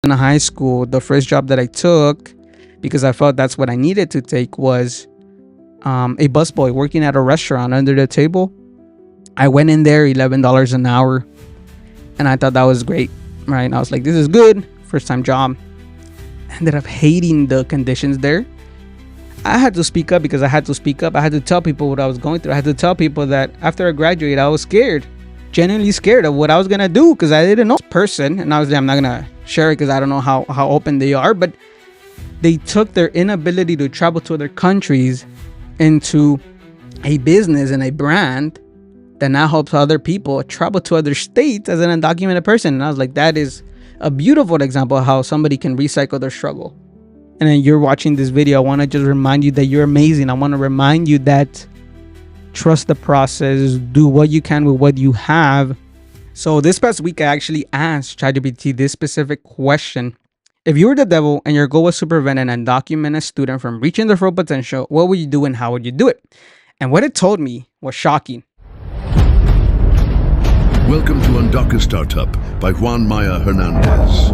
in high school, the first job that I took, because I felt that's what I needed to take, was a busboy working at a restaurant under the table. I went in there, $11 an hour, and I thought that was great, right? And I was like, this is good, first time job. I ended up hating the conditions there. I had to speak up because I had to speak up. I had to tell people what I was going through. I had to tell people that after I graduated, I was scared, genuinely scared of what I was going to do, because I didn't know this person. And obviously, I'm not going to share it because I don't know how open they are. But they took their inability to travel to other countries into a business and a brand that now helps other people travel to other states as an undocumented person. And I was like, that is a beautiful example of how somebody can recycle their struggle. And then you're watching this video, I want to just remind you that you're amazing. I want to remind you that trust the process, do what you can with what you have. So this past week, I actually asked ChatGPT this specific question. If you were the devil and your goal was to prevent an undocumented student from reaching their full potential, what would you do and how would you do it? And what it told me was shocking. Welcome to UndocuStartup by Juan Maya Hernandez.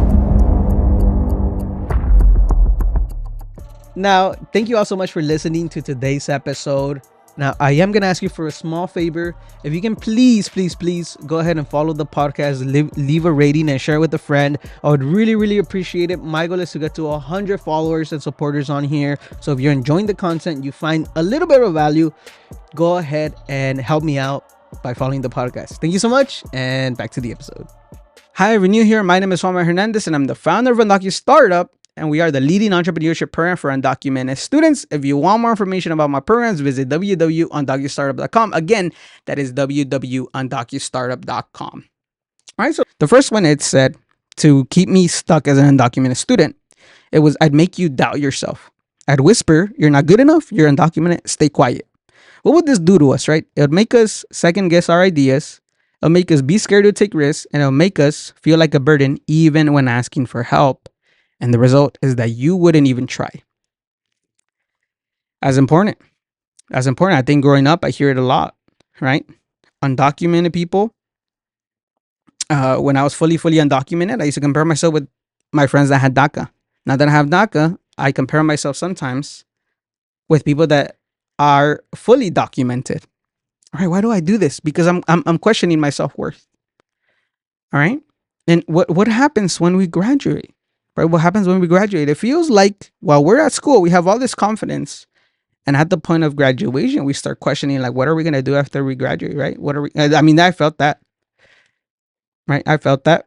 Now, thank you all so much for listening to today's episode. Now, I am going to ask you for a small favor. If you can please go ahead and follow the podcast, leave a rating and share it with a friend. I would really appreciate it. My goal is to get to 100 followers and supporters on here. So if you're enjoying the content, you find a little bit of value, go ahead and help me out by following the podcast. Thank you so much, and back to the episode. Hi, if you're new here, my name is Juan Maya Hernandez, and I'm the founder of UndocuStartup. And we are the leading entrepreneurship program for undocumented students. If you want more information about my programs, visit www.Undocustartup.com. Again, that is www.Undocustartup.com. All right, so the first one, it said to keep me stuck as an undocumented student. It was, I'd make you doubt yourself. I'd whisper, you're not good enough, you're undocumented, stay quiet. What would this do to us, right? It would make us second guess our ideas. It'll make us be scared to take risks, and it'll make us feel like a burden even when asking for help. And the result is that you wouldn't even try. As important, I think growing up, I hear it a lot, right? Undocumented people. When I was fully undocumented, I used to compare myself with my friends that had DACA. Now that I have DACA, I compare myself sometimes with people that are fully documented. All right, why do I do this? Because I'm questioning my self-worth. All right, and what happens when we graduate? Right? What happens when we graduate? It feels like while we're at school, we have all this confidence. And at the point of graduation, we start questioning, like, what are we going to do after we graduate, right? I felt that, right? I felt that.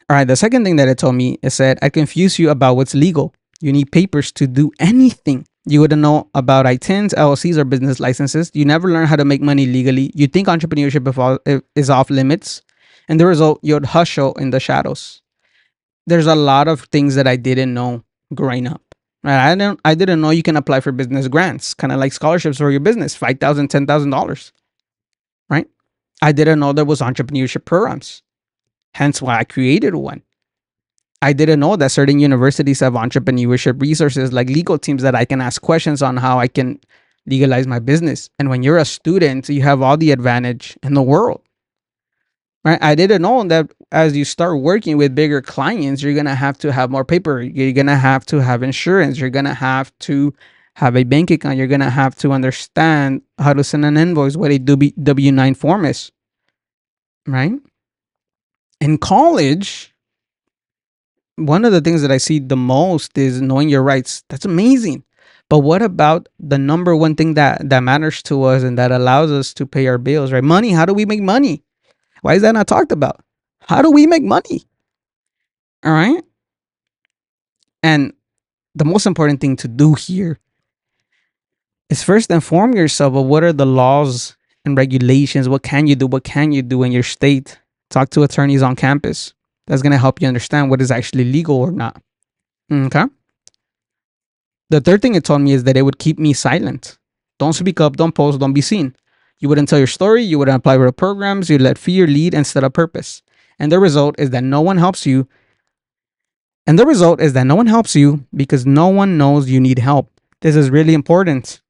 All right. The second thing that it told me, it said, I confuse you about what's legal. You need papers to do anything. You wouldn't know about ITINs, LLCs, or business licenses. You never learn how to make money legally. You think entrepreneurship is off limits. And the result, you'd hustle in the shadows. There's a lot of things that I didn't know growing up. Right? I didn't know you can apply for business grants, kind of like scholarships for your business, $5,000, $10,000. Right? I didn't know there was entrepreneurship programs. Hence why I created one. I didn't know that certain universities have entrepreneurship resources like legal teams that I can ask questions on how I can legalize my business. And when you're a student, you have all the advantage in the world. Right? I didn't know that as you start working with bigger clients, you're going to have more paper. You're going to have to have insurance. You're going to have to have a bank account. You're going to have to understand how to send an invoice, what a W-9 form is. Right? In college, one of the things that I see the most is knowing your rights. That's amazing. But what about the number one thing that matters to us and that allows us to pay our bills, right? Money. How do we make money? Why is that not talked about? How do we make money? All right. And the most important thing to do here is first inform yourself of what are the laws and regulations. What can you do? What can you do in your state? Talk to attorneys on campus. That's going to help you understand what is actually legal or not. Okay. The third thing it told me is that it would keep me silent. Don't speak up. Don't post. Don't be seen. You wouldn't tell your story. You wouldn't apply for the programs. You'd let fear lead instead of purpose. And the result is that no one helps you. Because no one knows you need help. This is really important.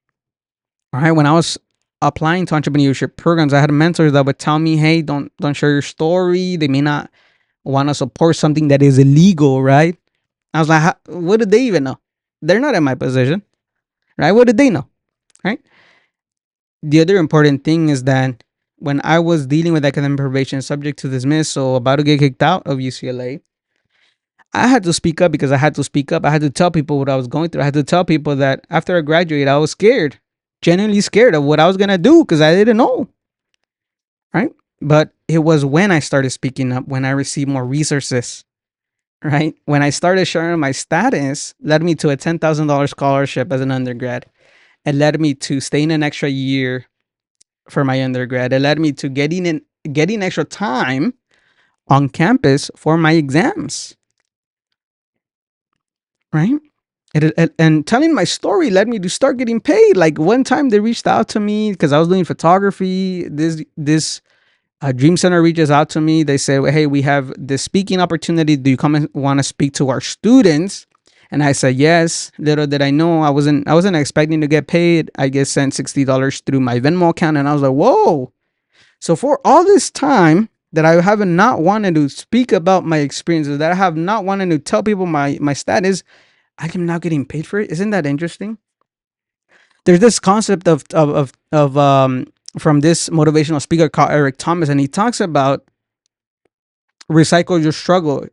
All right. When I was applying to entrepreneurship programs, I had mentors that would tell me, hey, don't share your story. They may not want to support something that is illegal, right? I was like, what did they even know? They're not in my position, right? What did they know, right? The other important thing is that when I was dealing with academic probation, subject to dismissal, about to get kicked out of UCLA, I had to speak up because I had to speak up. I had to tell people what I was going through. I had to tell people that after I graduated, I was scared, genuinely scared of what I was gonna do because I didn't know, right? But it was when I started speaking up, when I received more resources, right? When I started sharing my status, led me to a $10,000 scholarship as an undergrad. It led me to staying an extra year for my undergrad. It led me to getting extra time on campus for my exams, right? And telling my story led me to start getting paid. Like one time they reached out to me because I was doing photography. This Dream Center reaches out to me. They say, "Hey, we have this speaking opportunity. Do you come and want to speak to our students?" And I said yes. Little did I know, I wasn't expecting to get paid. I get sent $60 through my Venmo account, and I was like, "Whoa!" So for all this time that I have not wanted to speak about my experiences, that I have not wanted to tell people my status, I am now getting paid for it. Isn't that interesting? There's this concept of from this motivational speaker called Eric Thomas, and he talks about recycle your struggle.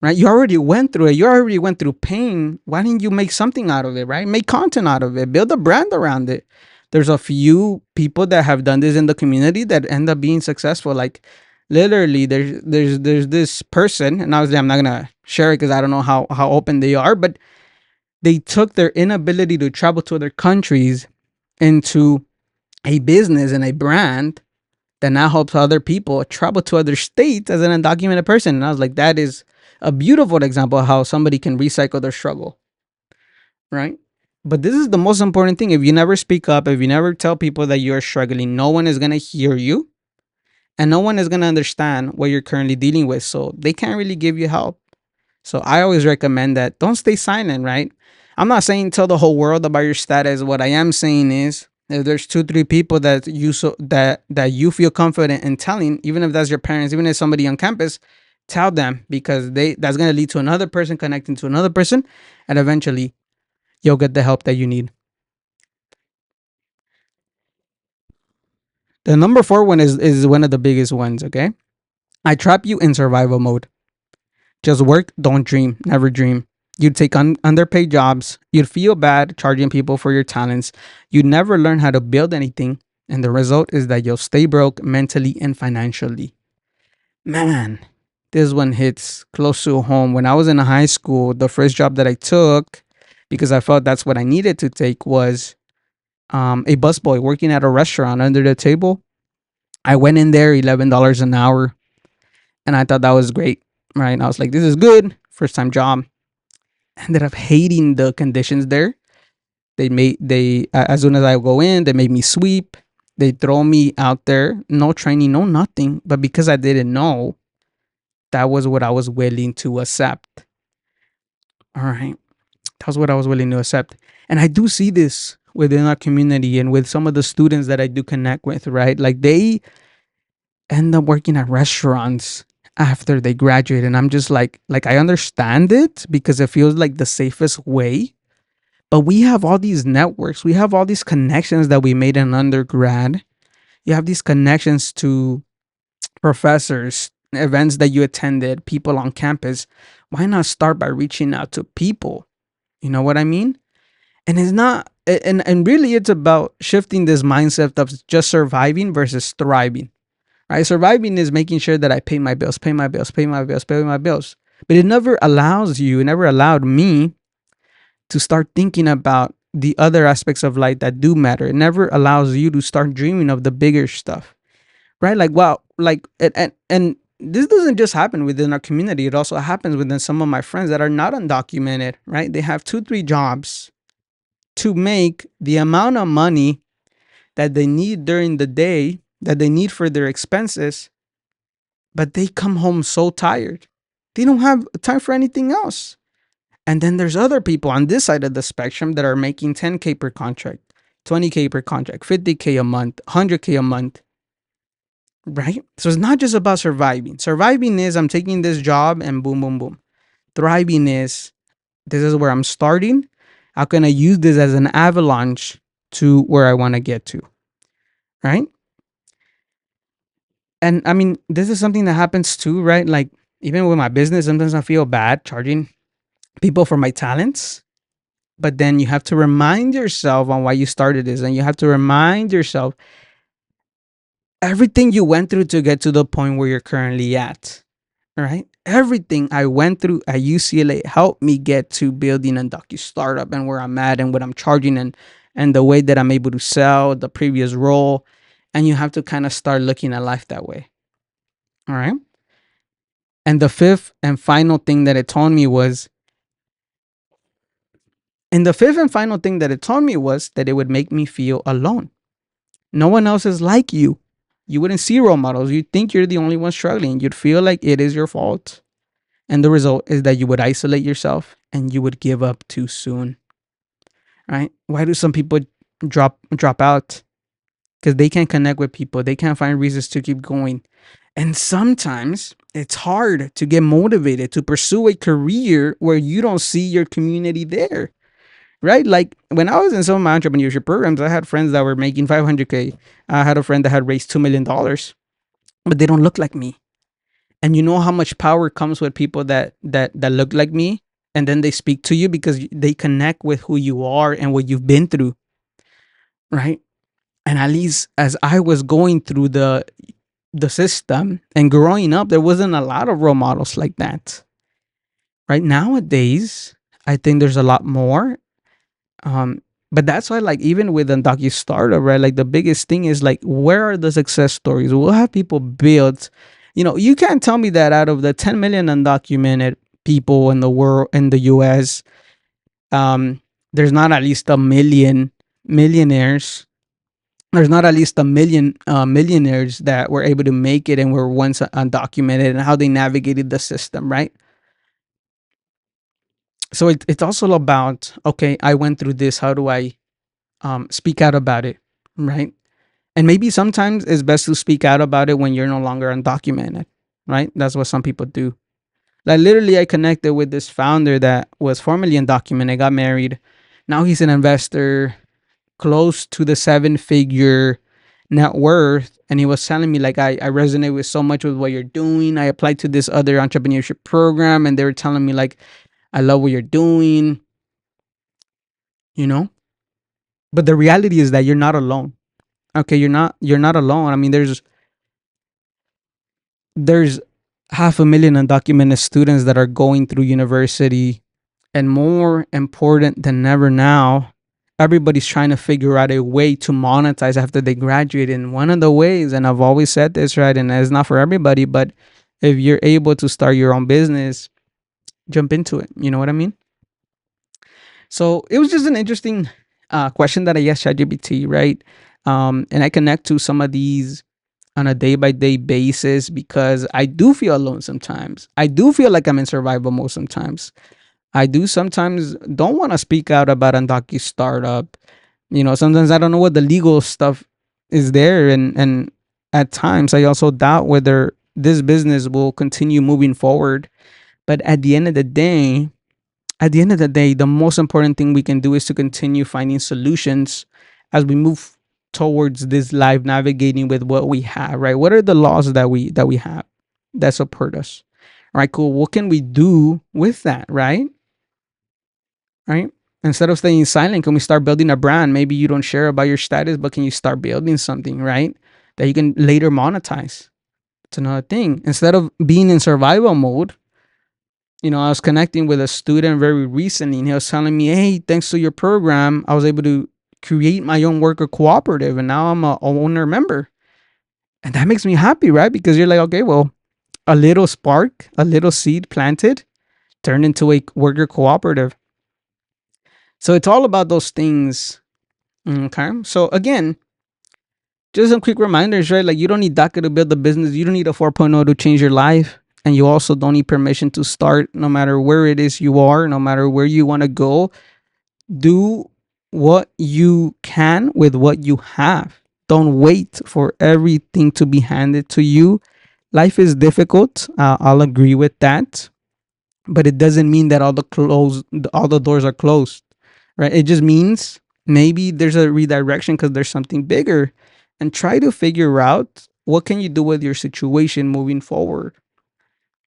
Right? You already went through it. You already went through pain. Why didn't you make something out of it? Right? Make content out of it. Build a brand around it. There's a few people that have done this in the community that end up being successful. Like literally, there's this person, and obviously I'm not gonna share it because I don't know how open they are, but they took their inability to travel to other countries into a business and a brand that now helps other people travel to other states as an undocumented person. And I was like, that is a beautiful example of how somebody can recycle their struggle, right? But this is the most important thing. If you never speak up, if you never tell people that you're struggling, no one is going to hear you and no one is going to understand what you're currently dealing with. So they can't really give you help. So I always recommend that don't stay silent, right? I'm not saying tell the whole world about your status. What I am saying is if there's 2, 3 people that you feel confident in telling, even if that's your parents, even if somebody on campus, tell them because that's gonna lead to another person connecting to another person, and eventually you'll get the help that you need. The number 4 one is one of the biggest ones, okay? I trap you in survival mode. Just work, don't dream, never dream. You'd take underpaid jobs. You'd feel bad charging people for your talents. You'd never learn how to build anything. And the result is that you'll stay broke mentally and financially. Man, this one hits close to home. When I was in high school, the first job that I took, because I felt that's what I needed to take, was a busboy working at a restaurant under the table. I went in there, $11 an hour, and I thought that was great, right? And I was like, this is good. First time job. Ended up hating the conditions there. They as soon as I go in, they make me sweep. They throw me out there, no training, no nothing. But because I didn't know, that was what I was willing to accept. All right, that was what I was willing to accept. And I do see this within our community and with some of the students that I do connect with. Right, like they end up working at restaurants after they graduate, and I'm just like I understand it because it feels like the safest way. But we have all these networks, we have all these connections that we made in undergrad. You have these connections to professors, events that you attended, people on campus. Why not start by reaching out to people? You know what I mean? And it's not, and really, it's about shifting this mindset of just surviving versus thriving. Right? Surviving is making sure that I pay my bills, pay my bills, pay my bills, pay my bills. But it never allows you, it never allowed me to start thinking about the other aspects of life that do matter. It never allows you to start dreaming of the bigger stuff, right? Like, wow, like, and this doesn't just happen within our community. It also happens within some of my friends that are not undocumented, right? They have 2, 3 jobs to make the amount of money that they need during the day, that they need for their expenses, but they come home so tired. They don't have time for anything else. And then there's other people on this side of the spectrum that are making 10K per contract, 20K per contract, 50K a month, 100K a month, right? So it's not just about surviving. Surviving is I'm taking this job and boom, boom, boom. Thriving is this is where I'm starting. How can I use this as an avalanche to where I want to get to, right? And I mean, this is something that happens too, right? Like even with my business, sometimes I feel bad charging people for my talents. But then you have to remind yourself on why you started this, and you have to remind yourself everything you went through to get to the point where you're currently at, right? Everything I went through at UCLA helped me get to building a startup and where I'm at and what I'm charging and the way that I'm able to sell the previous role. And you have to kind of start looking at life that way. All right. And the fifth and final thing that it taught me was, and the fifth and final thing that it taught me was that it would make me feel alone. No one else is like you. You wouldn't see role models. You'd think you're the only one struggling. You'd feel like it is your fault. And the result is that you would isolate yourself and you would give up too soon. Right? Why do some people drop out? Because they can't connect with people. They can't find reasons to keep going. And sometimes it's hard to get motivated to pursue a career where you don't see your community there. Right? Like when I was in some of my entrepreneurship programs, I had friends that were making 500K. I had a friend that had raised $2 million, but they don't look like me. And you know how much power comes with people that look like me, and then they speak to you because they connect with who you are and what you've been through, right? And at least as I was going through the system and growing up, there wasn't a lot of role models like that. Right nowadays, I think there's a lot more. Um, but that's why, like, even with UndocuStartup, right? Like, the biggest thing is like, where are the success stories? We'll have people build. You can't tell me that out of the 10 million undocumented people in the world, in the U.S., there's not at least a million millionaires. There's not at least a million millionaires that were able to make it and were once undocumented and how they navigated the system, right? So it's also about, okay, I went through this. How do I speak out about it, right? And maybe sometimes it's best to speak out about it when you're no longer undocumented, right? That's what some people do. Like literally, I connected with this founder that was formerly undocumented, got married. Now he's an investor close to the 7-figure net worth. And he was telling me, like, I resonate with so much with what you're doing. I applied to this other entrepreneurship program and they were telling me, like, I love what you're doing, you know? But the reality is that you're not alone. Okay, you're not alone. I mean, there's half a million undocumented students that are going through university, and more important than ever now, everybody's trying to figure out a way to monetize after they graduate. And one of the ways, and I've always said this, right, and it's not for everybody, but if you're able to start your own business, jump into it. You know what I mean? So it was just an interesting question that I asked ChatGPT, right? And I connect to some of these on a day by day basis because I do feel alone sometimes. I do feel like I'm in survival mode sometimes. I do sometimes don't want to speak out about Undocu startup. Sometimes I don't know what the legal stuff is there, and at times I also doubt whether this business will continue moving forward. But at the end of the day, the most important thing we can do is to continue finding solutions as we move towards this life, navigating with what we have, right? What are the laws that we have that support us? All right, cool. What can we do with that, right? Right? Instead of staying silent, can we start building a brand? Maybe you don't share about your status, but can you start building something, right? That you can later monetize. It's another thing. Instead of being in survival mode, I was connecting with a student very recently, and he was telling me, "Hey, thanks to your program, I was able to create my own worker cooperative, and now I'm a owner member." And that makes me happy, right? Because you're like, okay, well, a little spark, a little seed planted, turned into a worker cooperative. So it's all about those things. Okay. So again, just some quick reminders, right? Like you don't need DACA to build a business. You don't need a 4.0 to change your life. And you also don't need permission to start, no matter where it is you are, no matter where you want to go. Do what you can with what you have. Don't wait for everything to be handed to you. Life is difficult. I'll agree with that, but it doesn't mean that all the doors are closed, right? It just means maybe there's a redirection because there's something bigger, and try to figure out what can you do with your situation moving forward,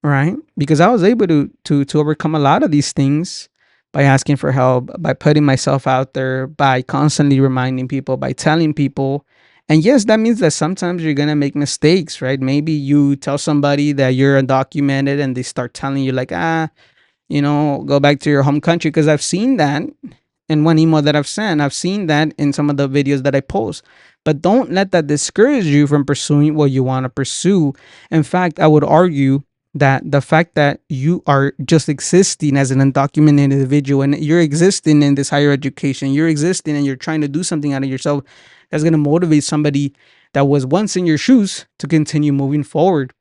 right? Because I was able to overcome a lot of these things by asking for help, by putting myself out there, by constantly reminding people, by telling people. And yes, that means that sometimes you're gonna make mistakes, right? Maybe you tell somebody that you're undocumented and they start telling you like, go back to your home country. Because I've seen that in one email that I've sent. I've seen that in some of the videos that I post. But don't let that discourage you from pursuing what you want to pursue. In fact, I would argue that the fact that you are just existing as an undocumented individual and you're existing in this higher education, you're existing and you're trying to do something out of yourself, that's going to motivate somebody that was once in your shoes to continue moving forward.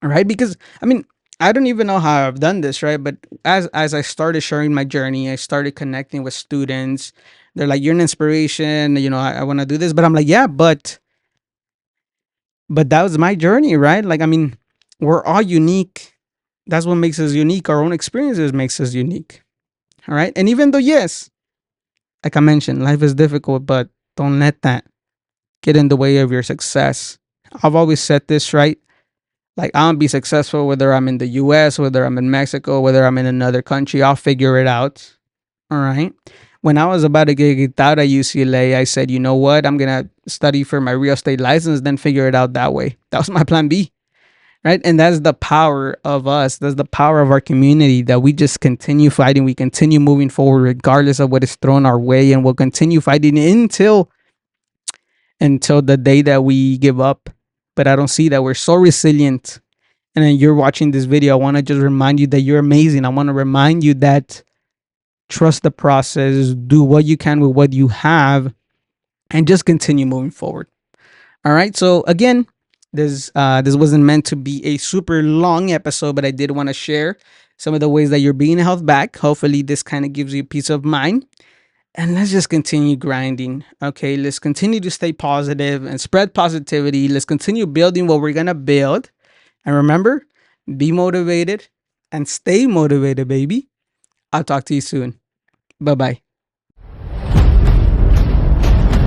Right? Because I mean, I don't even know how I've done this, right? But as I started sharing my journey, I started connecting with students. They're like, "You're an inspiration. I want to do this." But I'm like, "Yeah, but that was my journey, right?" Like, I mean, we're all unique. That's what makes us unique. Our own experiences makes us unique. All right. And even though, yes, like I mentioned, life is difficult, but don't let that get in the way of your success. I've always said this, right? Like, I'll be successful whether I'm in the US, whether I'm in Mexico, whether I'm in another country. I'll figure it out. All right. When I was about to get kicked out at UCLA, I said, you know what? I'm going to study for my real estate license, then figure it out that way. That was my plan B. Right. And that's the power of us. That's the power of our community, that we just continue fighting. We continue moving forward regardless of what is thrown our way. And we'll continue fighting until the day that we give up. But I don't see that. We're so resilient. And then you're watching this video. I want to just remind you that you're amazing. I want to remind you that trust the process, do what you can with what you have, and just continue moving forward. All right. So again, this wasn't meant to be a super long episode, but I did want to share some of the ways that you're being held back. Hopefully, this kind of gives you peace of mind. And let's just continue grinding. Okay. Let's continue to stay positive and spread positivity. Let's continue building what we're gonna build. And remember, be motivated and stay motivated, baby. I'll talk to you soon. Bye-bye.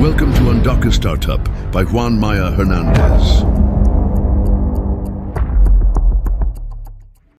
Welcome to UndocuStartup by Juan Maya Hernandez.